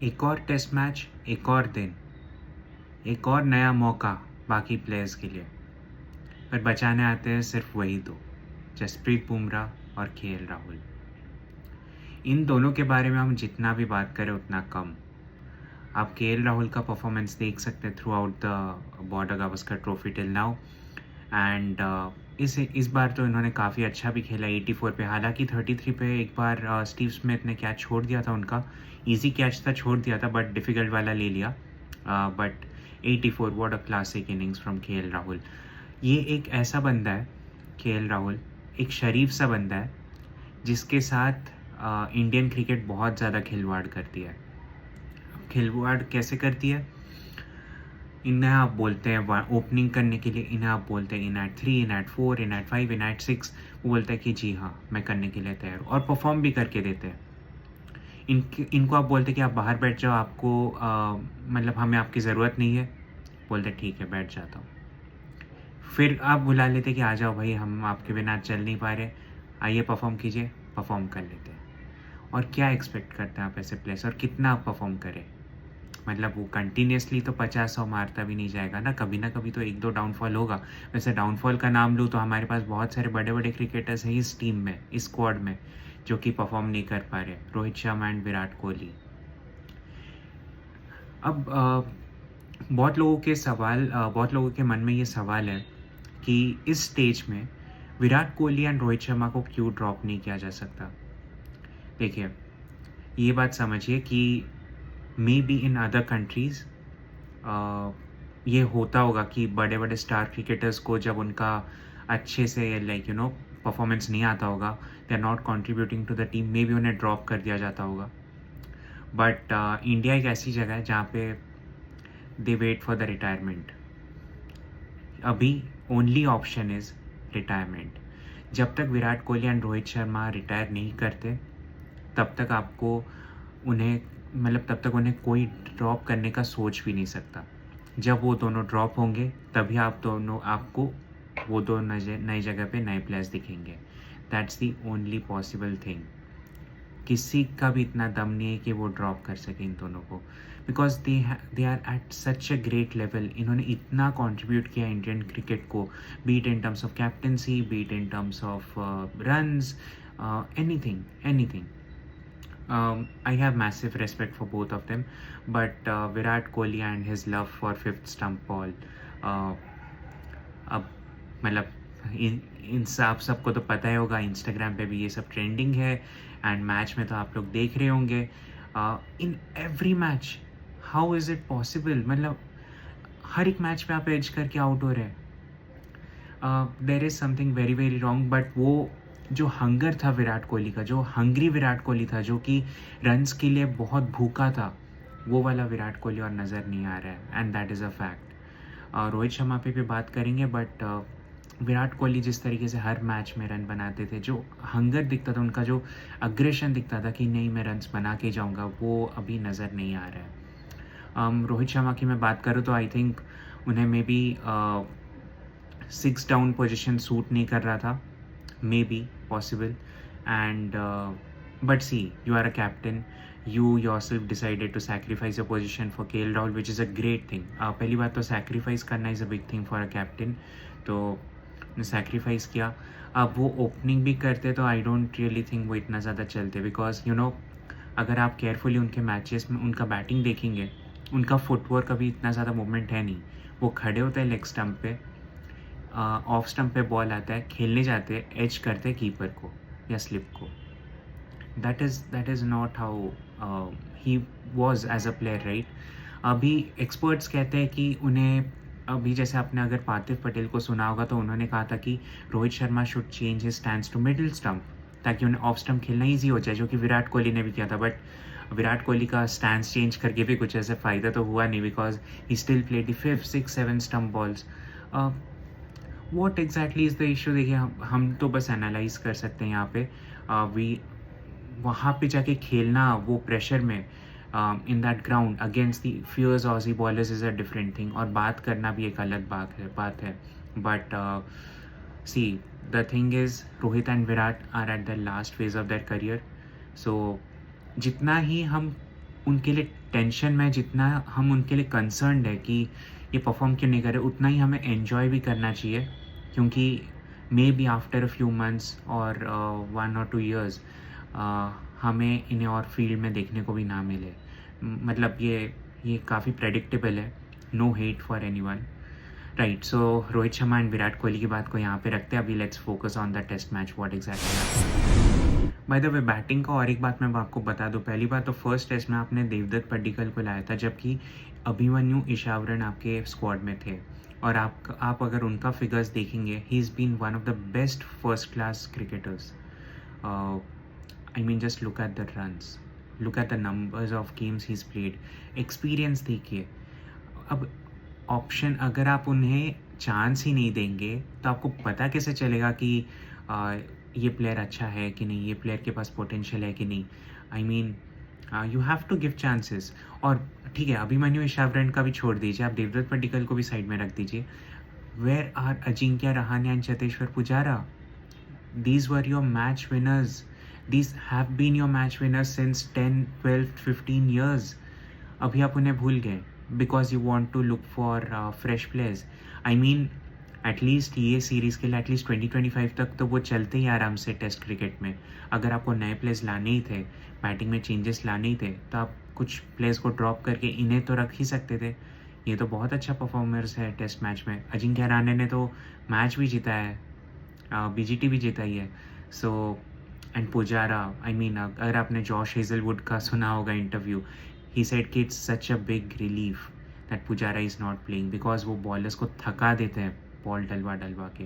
एक और test match, एक और दिन, एक और नया मौका बाकी प्लेयर्स के लिए। पर बचाने आते हैं सिर्फ वही दो, जसप्रीत बुमराह और केएल राहुल। इन दोनों के बारे में हम जितना भी बात करें उतना कम। आप केएल राहुल का परफॉर्मेंस देख सकते हैं through out the border Gavaskar trophy till now. And इस बार तो इन्होंने काफ़ी अच्छा भी खेला 84 पे। हालांकि 33 पे एक बार स्टीव स्मिथ ने कैच छोड़ दिया था उनका। इजी कैच था, छोड़ दिया था, बट डिफ़िकल्ट वाला ले लिया। But 84, what a classic innings from KL Rahul. ये एक ऐसा बंदा है, केएल राहुल एक शरीफ सा बंदा है जिसके साथ इंडियन क्रिकेट बहुत ज़्यादा खिलवाड़ करती है। खिलवाड़ कैसे करती है? इन्हें आप बोलते हैं ओपनिंग करने के लिए, इन्हें आप बोलते हैं इन एट 3, इन एट 4, इन एट 5, इन एट 6। वो बोलता है कि जी हाँ, मैं करने के लिए तैयार हूँ, और परफॉर्म भी करके देते हैं। इनको आप बोलते हैं कि आप बाहर बैठ जाओ, आपको मतलब हमें आपकी ज़रूरत नहीं है। बोलते ठीक है, बैठ जाता हूँ। फिर आप बुला लेते कि आ जाओ भाई, हम आपके बिना चल नहीं पा रहे, आइए परफॉर्म कीजिए, परफॉर्म कर लेते हैं। और क्या एक्सपेक्ट करते हैं आप ऐसे प्लेयर्स, और कितना आप परफॉर्म करें? मतलब वो कंटिन्यूसली तो 50-100 मारता भी नहीं जाएगा ना कभी तो 1-2 डाउनफॉल होगा। वैसे डाउनफॉल का नाम लूँ तो हमारे पास बहुत सारे बड़े-बड़े क्रिकेटर्स हैं इस टीम में, इस स्क्वाड में, जो कि परफॉर्म नहीं कर पा रहे। रोहित शर्मा एंड विराट कोहली। अब बहुत लोगों के मन में ये सवाल है कि इस स्टेज में विराट कोहली एंड रोहित शर्मा को क्यों ड्रॉप नहीं किया जा सकता? देखिए, ये बात समझिए कि may be in other countries ये होता होगा कि बड़े-बड़े स्टार क्रिकेटर्स को जब उनका अच्छे से परफॉर्मेंस नहीं आता होगा, they are not contributing to the team, maybe उन्हें ड्रॉप कर दिया जाता होगा। बट इंडिया एक ऐसी जगह है जहाँ पे दे वेट फॉर द रिटायरमेंट। अभी ओनली ऑप्शन इज़ रिटायरमेंट। जब तक विराट कोहली एंड रोहित शर्मा रिटायर नहीं करते, तब तक आपको उन्हें तब तक उन्हें कोई ड्रॉप करने का सोच भी नहीं सकता। जब वो दोनों ड्रॉप होंगे, तभी आपको वो दो नई जगह पे नए प्लेयर्स दिखेंगे। That's the only possible thing. किसी का भी इतना दम नहीं है कि वो ड्रॉप कर सके इन दोनों को, because they are at such a great level. इन्होंने इतना कंट्रीब्यूट किया इंडियन क्रिकेट को, be it in terms of captaincy, be it in terms of runs, anything anything. I have massive respect for both of them, but Virat Kohli and his love for fifth stump ball, uh, अब इन आप सबको तो पता ही होगा, Instagram पे भी ये सब ट्रेंडिंग है, एंड मैच में तो आप लोग देख रहे होंगे। In every match, how is it possible? हर एक मैच पे आप एज करके आउट हो रहे हैं। There is something very very wrong. But वो जो हंगर था विराट कोहली का, जो हंग्री विराट कोहली था, जो कि रन्स के लिए बहुत भूखा था, वो वाला विराट कोहली और नज़र नहीं आ रहा है, and that is a fact. Rohit Sharma पे भी बात करेंगे, बट विराट कोहली जिस तरीके से हर मैच में रन बनाते थे, जो हंगर दिखता था, उनका जो अग्रेशन दिखता था कि नहीं मैं रन्स बना के जाऊंगा, वो अभी नज़र नहीं आ रहा है। रोहित शर्मा की मैं बात करूँ तो आई थिंक उन्हें maybe 6 down position suit नहीं कर रहा था, maybe possible. And but see, you are a captain, you yourself decided to sacrifice your position for KL Rahul, which is a great thing. पहली बात तो sacrifice करना is a big thing for a captain, तो sacrifice किया। अब वो opening भी करते तो आई डोंट रियली थिंक वो इतना ज़्यादा चलते, बिकॉज अगर आप केयरफुली उनके मैचेस में उनका बैटिंग देखेंगे, उनका फुटवर्क अभी इतना ज़्यादा मूवमेंट है नहीं। वो खड़े होते हैं लेग स्टम्प पे, ऑफ स्टम्प पे बॉल आता है, खेलने जाते हैं, एज करते हैं कीपर को या स्लिप को। that is not how he was as a player, right? अभी एक्सपर्ट्स कहते हैं कि उन्हें, अभी जैसे आपने अगर पार्थिव पटेल को सुना होगा तो उन्होंने कहा था कि Rohit Sharma should change his stance to middle stump, ताकि उन्हें ऑफ स्टम्प खेलना ईजी हो जाए, जो कि विराट कोहली ने भी किया था। बट विराट कोहली का स्टैंस चेंज करके भी कुछ ऐसे फ़ायदा तो हुआ नहीं, because he still played the 5, 6, 7 stump balls. What exactly is the issue? देखिए, हम तो बस एनालाइज कर सकते हैं यहाँ पे। वी वहाँ पे जाके खेलना वो प्रेशर में, in that ground against the fierce Aussie bowlers is a different thing, और बात करना भी एक अलग बात है। But see, the thing is Rohit and Virat are at the last phase of their career, so जितना ही हम उनके लिए टेंशन में जितना हम उनके लिए कंसर्न्ड है कि ये परफ़ॉर्म क्यों नहीं कर रहे, उतना ही हमें एन्जॉय भी करना चाहिए, क्योंकि may be after a few months और 1 और 2 इयर्स हमें इन्हें और फील्ड में देखने को भी ना मिले। मतलब ये काफ़ी प्रेडिक्टेबल है, no hate for anyone, right. So Rohit Sharma and Virat Kohli की बात को यहाँ पे रखते हैं। अभी let's focus on the test match, what exactly. By the way, batting का और एक बात मैं आपको बता दूं। पहली बात तो फर्स्ट टेस्ट में आपने देवदत्त पड्डीकल को लाया था, जबकि अभिमन्यू ईशावरन आपके स्क्वाड में थे। और आप अगर उनका फिगर्स देखेंगे, he is been one of the best first class cricketers. I mean just look at the runs, look at the numbers of games he is played, experience देखिए। अब ऑप्शन, अगर आप उन्हें चांस ही नहीं देंगे तो आपको पता कैसे चलेगा कि ये प्लेयर अच्छा है कि नहीं, ये प्लेयर के पास पोटेंशियल है कि नहीं। I mean you have to give chances. और ठीक है, अभिमन्यु ईशावरन का भी छोड़ दीजिए, आप देवदत्त पड्डीकल को भी साइड में रख दीजिए। Where are Ajinkya Rahane and Cheteshwar Pujara? These were your match winners. These have been your match winners since 10, 12, 15 years. अभी आप उन्हें भूल गए because you want to look for fresh players. I mean at least ये सीरीज़ के लिए एटलीस्ट 2025 तक तो वो चलते ही आराम से टेस्ट क्रिकेट में। अगर आपको नए प्लेयर्स लाने ही थे, बैटिंग में चेंजेस लाने ही थे, तो आप कुछ प्लेयर्स को ड्रॉप करके इन्हें तो रख ही सकते थे। ये तो बहुत अच्छा परफॉर्मर्स है टेस्ट मैच में। अजिंक्य रहाणे ने तो मैच भी जीता है, बीजीटी भी जीता ही है। So and Pujara, I mean अगर आपने जॉश हेजलवुड का सुना होगा इंटरव्यू, ही सेड कि it's such a big relief that Pujara is not playing, because वो बॉलर्स को थका देते हैं बॉल डलवा के।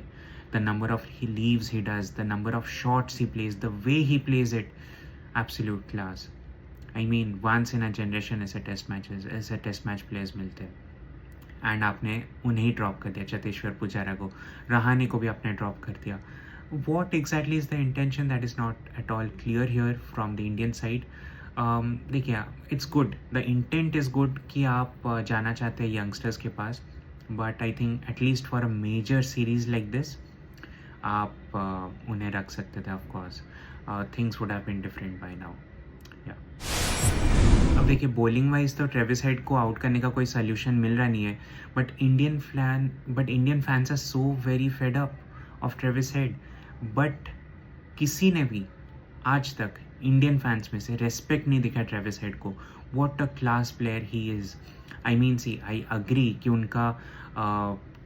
The number of he leaves he does, the number of shots he plays, the way he plays it, absolute class. I mean once in a generation ऐसे test match players मिलते हैं, and आपने उन्हें ही drop कर दिया, चतेश्वर पुजारा को। रहाणे को भी आपने ड्रॉप कर दिया। What exactly is the intention, that is not at all clear here from the Indian side. देखिए, it's good, the intent is good कि आप जाना चाहते हैं यंगस्टर्स के पास, but I think at least for a major series like this आप उन्हें रख सकते थे। Of course things would have been different by now. या अब देखिए, बॉलिंग वाइज तो ट्रेविस हेड को आउट करने का कोई सोल्यूशन मिल रहा नहीं है, but Indian fans are so very fed up of Travis Head. But किसी ने भी आज तक इंडियन फैंस में से रेस्पेक्ट नहीं दिखा ट्रेविस हेड को। What a class player he is. I mean see, I agree कि उनका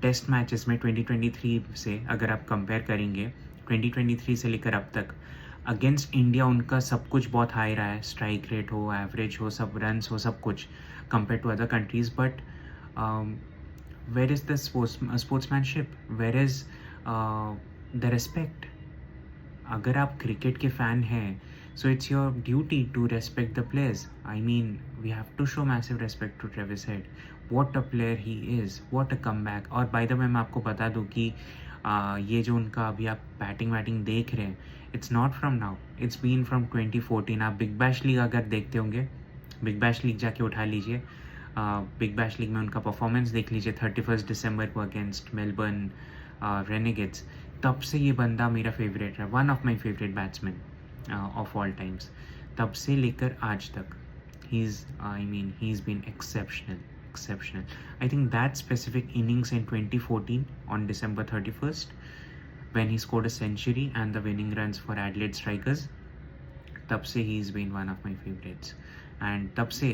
टेस्ट मैचेस में 2023 से अगर आप कंपेयर करेंगे, 2023 से लेकर अब तक अगेंस्ट इंडिया उनका सब कुछ बहुत हाई रहा है, स्ट्राइक रेट हो, एवरेज हो, सब रन्स हो, सब कुछ compare to other countries. But where is the sportsmanship, where is the respect? अगर आप क्रिकेट के फ़ैन हैं, so it's your duty to respect the players. I mean we have to show massive respect to Travis Head. What a player he is, what a comeback. और by the way, मैं आपको बता दूं कि ये जो उनका अभी आप बैटिंग देख रहे हैं, it's not from now, it's been from 2014। आप बिग बैश लीग अगर देखते होंगे, बिग बैश लीग जाके उठा लीजिए, बिग बैश लीग में उनका परफॉर्मेंस देख लीजिए 31 दिसंबर को अगेंस्ट मेलबर्न रेनेगेट्स। तब से ये बंदा मेरा फेवरेट है, one of my favourite batsman of all times. तब से लेकर आज तक he is been exceptional. I think that specific innings in 2014 on December 31st, when he scored a century and the winning runs for Adelaide Strikers, तब से he's been one of my favorites. And तब से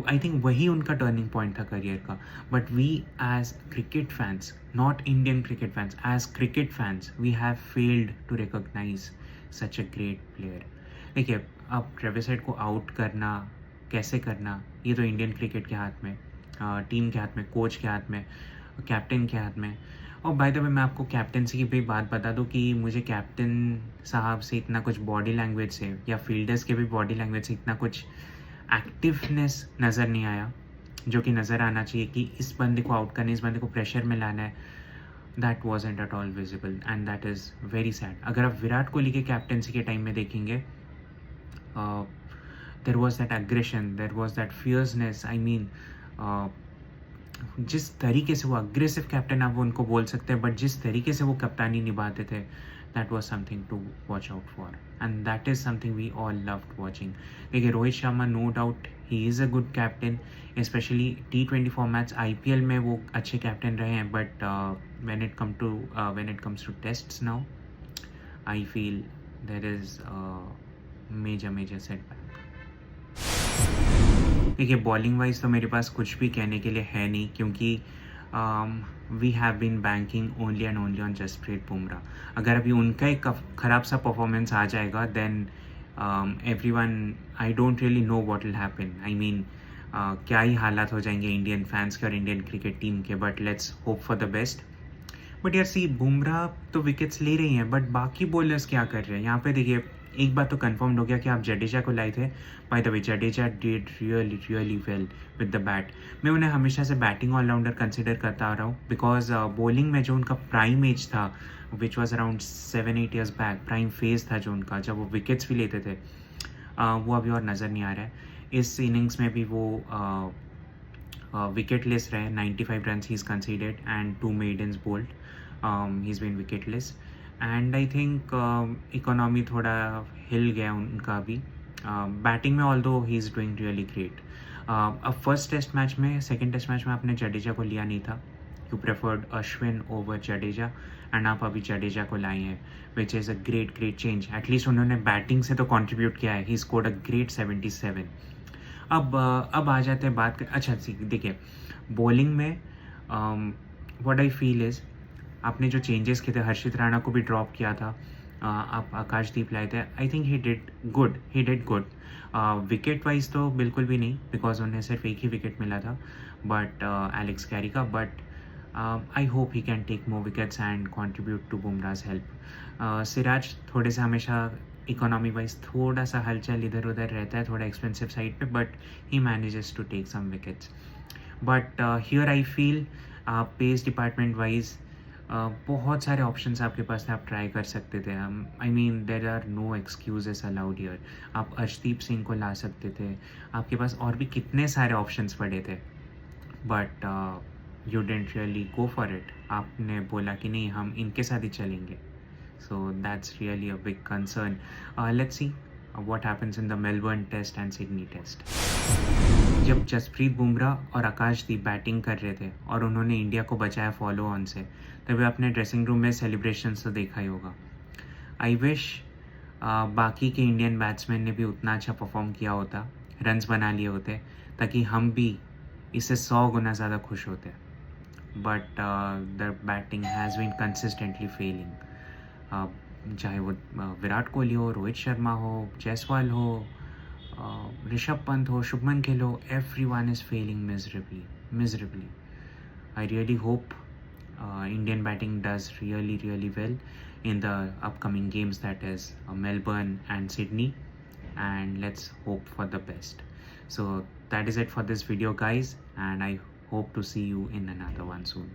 I think वही उनका turning point था career का। But we as cricket fans, not Indian cricket fans, as cricket fans we have failed to recognise such a great player. देखिए, अब Travis Head को out करना, कैसे करना, ये तो इंडियन क्रिकेट के हाथ में, टीम के हाथ में, कोच के हाथ में, कैप्टन के हाथ में। और बाय द वे, मैं आपको कैप्टनसी की भी बात बता दूं कि मुझे कैप्टन साहब से इतना कुछ बॉडी लैंग्वेज से, या फील्डर्स के भी बॉडी लैंग्वेज से इतना कुछ एक्टिवनेस नज़र नहीं आया जो कि नज़र आना चाहिए कि इस बंदे को आउट करना, इस बंदे को प्रेशर में लाना है। That wasn't at all visible and that is very sad. अगर आप विराट कोहली के कैप्टनसी के टाइम में देखेंगे, there was that aggression, there was that fierceness. I mean जिस तरीके से वो अग्रेसिव कैप्टन, आप वो उनको बोल सकते हैं, बट जिस तरीके से वो कप्तानी निभाते थे, that was something to watch out for, and that is something we all loved watching. देखिए Rohit Sharma no doubt he is a good captain, specially T20 formats IPL में वो अच्छे कैप्टन रहे हैं, but when it comes to tests now, I feel there is a major setback. देखिए bowling wise तो मेरे पास कुछ भी कहने के लिए है नहीं, क्योंकि we have been banking only and only on Jasprit Bumrah. अगर अभी उनका एक ख़राब सा परफॉर्मेंस आ जाएगा, then everyone, I don't really know what will happen. I mean क्या ही हालात हो जाएंगे इंडियन फैंस के और इंडियन क्रिकेट टीम के. But let's hope for the best. But यार सी, बुमराह तो विकेट्स ले रही हैं, बट बाकी बॉलर्स क्या कर रहे हैं यहाँ पे? देखिए एक बात तो कंफर्म हो गया कि आप जडेजा को लाए थे. Bye the way, Jadeja did really well with the bat. मैं उन्हें हमेशा से बैटिंग ऑलराउंडर कंसिडर करता आ रहा हूँ, बिकॉज बॉलिंग में जो उनका प्राइम एज था, which was around 7-8 years back, prime phase था जो उनका, जब वो विकेट्स भी लेते थे, वो अभी और नज़र नहीं आ रहा है. इस इनिंग्स में भी वो विकेटलेस रहे. 95 run he is considered and 2 maidens bowled. He is been wicketless, and I think economy थोड़ा हिल गया उनका भी बैटिंग में, although he is doing really great. अब फर्स्ट टेस्ट मैच में, सेकंड टेस्ट मैच में आपने जडेजा को लिया नहीं था. You preferred Ashwin over Jadeja, and आप अभी जडेजा को लाए हैं, which is a great change. At least उन्होंने बैटिंग से तो कॉन्ट्रीब्यूट किया है. He scored a great 77. अब आ जाते हैं बात कर. अच्छा देखिए, बॉलिंग में व्हाट आई फील इज़, आपने जो चेंजेस किए थे, हर्षित राणा को भी ड्रॉप किया था, आप आकाशदीप लाए थे. I think he did good. Wicket wise तो बिल्कुल भी नहीं, बिकॉज उन्हें सिर्फ एक ही विकेट मिला था, बट एलेक्स कैरी का. But I hope he can take more wickets and contribute to Bumrah's help. Siraj थोड़े से हमेशा इकोनॉमी वाइज थोड़ा सा हलचल इधर उधर रहता है, थोड़ा एक्सपेंसिव साइड पे, but he manages to take some wickets. But here I feel pace department wise बहुत सारे ऑप्शंस आपके पास थे, आप ट्राई कर सकते थे. I mean there are no excuses allowed here. आप अर्शदीप सिंह को ला सकते थे, आपके पास और भी कितने सारे ऑप्शंस पड़े थे, but you didn't really go for it. आपने बोला कि नहीं, हम इनके साथ ही चलेंगे. So that's really a big concern. Let's see what happens in the Melbourne Test and Sydney Test. जब जसप्रीत बुमराह और आकाशदीप बैटिंग कर रहे थे और उन्होंने इंडिया को बचाया फॉलो ऑन से, तभी अपने ड्रेसिंग रूम में सेलिब्रेशंस तो देखा ही होगा. आई विश बाकी के इंडियन बैट्समैन ने भी उतना अच्छा परफॉर्म किया होता, रन्स बना लिए होते, ताकि हम भी इससे 100 गुना ज़्यादा खुश होते. But the batting has been consistently failing. चाहे वो विराट कोहली हो, रोहित शर्मा हो, जायसवाल हो, ऋषभ पंत हो, शुभमन गिल हो, everyone is failing miserably. I really hope Indian batting does really well in the upcoming games, that is Melbourne and Sydney, and let's hope for the best. So that is it for this video, guys, and I hope to see you in another one soon.